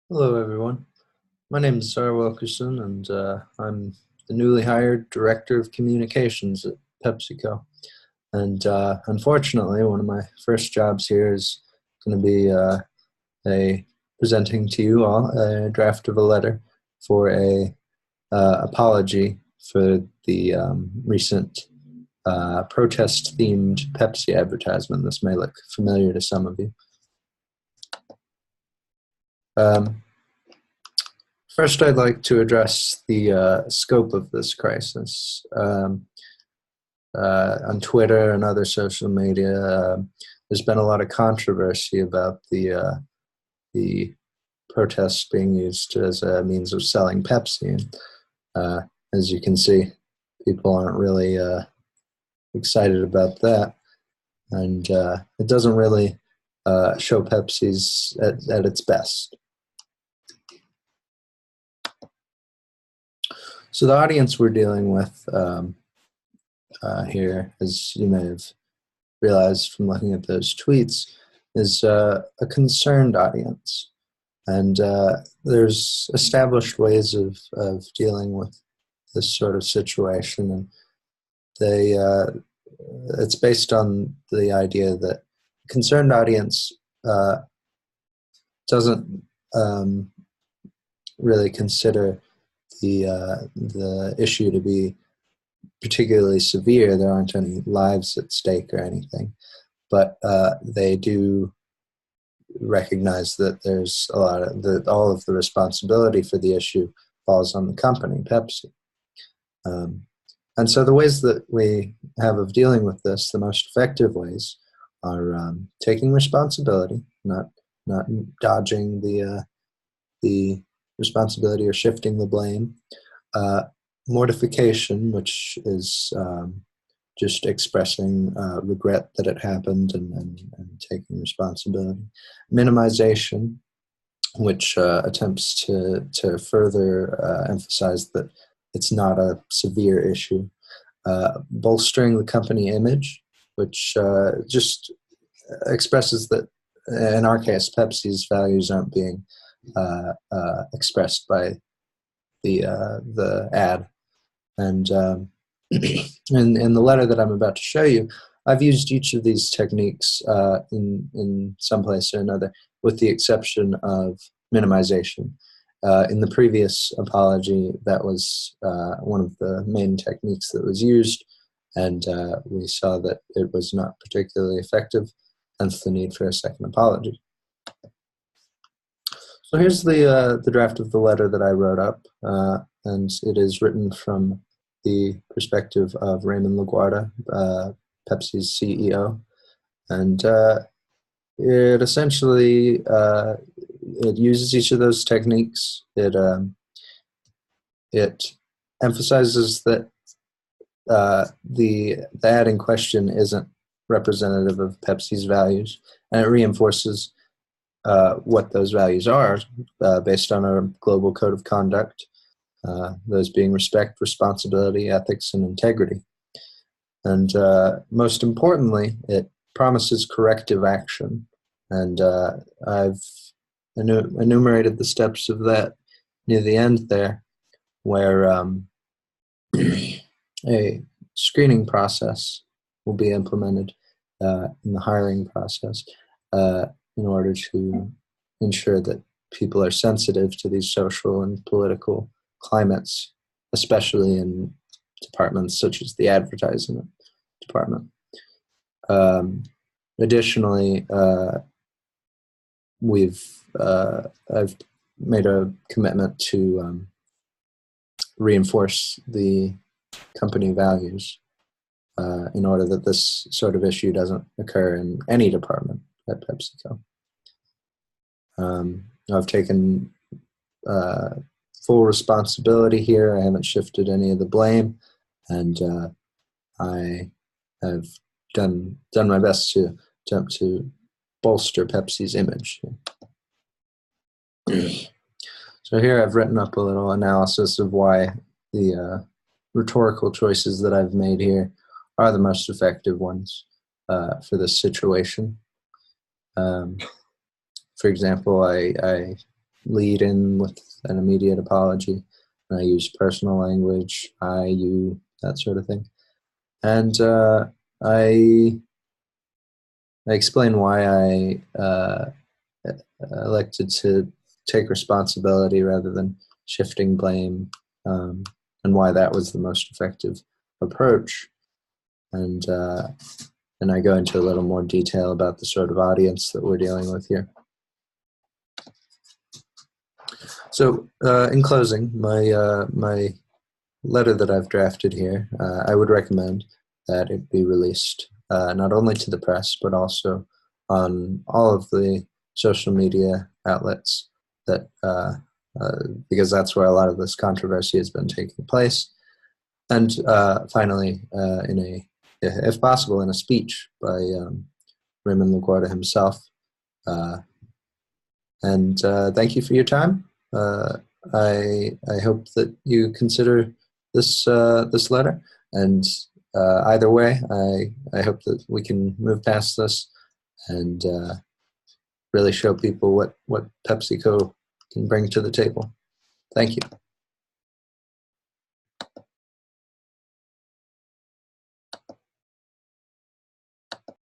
Hello, everyone. My name is Sarah Wilkerson, and I'm the newly hired Director of Communications at PepsiCo. And unfortunately, one of my first jobs here is going to be a presenting to you all a draft of a letter for a apology for the recent protest-themed Pepsi advertisement. This may look familiar to some of you. Um, First, I'd like to address the scope of this crisis. On Twitter and other social media, there's been a lot of controversy about the protests being used as a means of selling Pepsi. And, as you can see, people aren't really excited about that, and it doesn't really show Pepsi's at its best. So the audience we're dealing with here, as you may have realized from looking at those tweets, is a concerned audience. And there's established ways of dealing with this sort of situation. And it's based on the idea that a concerned audience doesn't really consider the issue to be particularly severe. There aren't any lives at stake or anything, but they do recognize that there's a lot of all of the responsibility for the issue falls on the company, Pepsi. And so the ways that we have of dealing with this, the most effective ways, are taking responsibility, not dodging the responsibility or shifting the blame. Mortification, which is just expressing regret that it happened and taking responsibility. Minimization, which attempts to further emphasize that it's not a severe issue. Bolstering the company image, which just expresses that, in our case, Pepsi's values aren't being expressed by the ad. And in the letter that I'm about to show you, I've used each of these techniques in some place or another, with the exception of minimization. In the previous apology, that was one of the main techniques that was used, and we saw that it was not particularly effective, hence the need for a second apology. So here's the draft of the letter that I wrote up, and it is written from the perspective of Raymond LaGuardia, Pepsi's CEO, and it essentially it uses each of those techniques. It emphasizes that the ad in question isn't representative of Pepsi's values, and it reinforces what those values are based on our global code of conduct, those being respect, responsibility, ethics, and integrity. And most importantly, it promises corrective action. And I've enumerated the steps of that near the end there, where a screening process will be implemented in the hiring process in order to ensure that people are sensitive to these social and political climates, especially in departments such as the advertising department. Additionally, I've made a commitment to reinforce the company values in order that this sort of issue doesn't occur in any department at PepsiCo. I've taken full responsibility here. I haven't shifted any of the blame, and I have done my best to attempt to bolster Pepsi's image. So here I've written up a little analysis of why the rhetorical choices that I've made here are the most effective ones for this situation. For example, I lead in with an immediate apology. I use personal language, I, you, that sort of thing. And I explain why I elected to take responsibility rather than shifting blame, and why that was the most effective approach. And I go into a little more detail about the sort of audience that we're dealing with here. So, in closing, my letter that I've drafted here, I would recommend that it be released not only to the press but also on all of the social media outlets that because that's where a lot of this controversy has been taking place. And finally, if possible, in a speech by Raymond LaGuardia himself. And thank you for your time. I hope that you consider this this letter, and either way, I hope that we can move past this and really show people what PepsiCo can bring to the table. Thank you.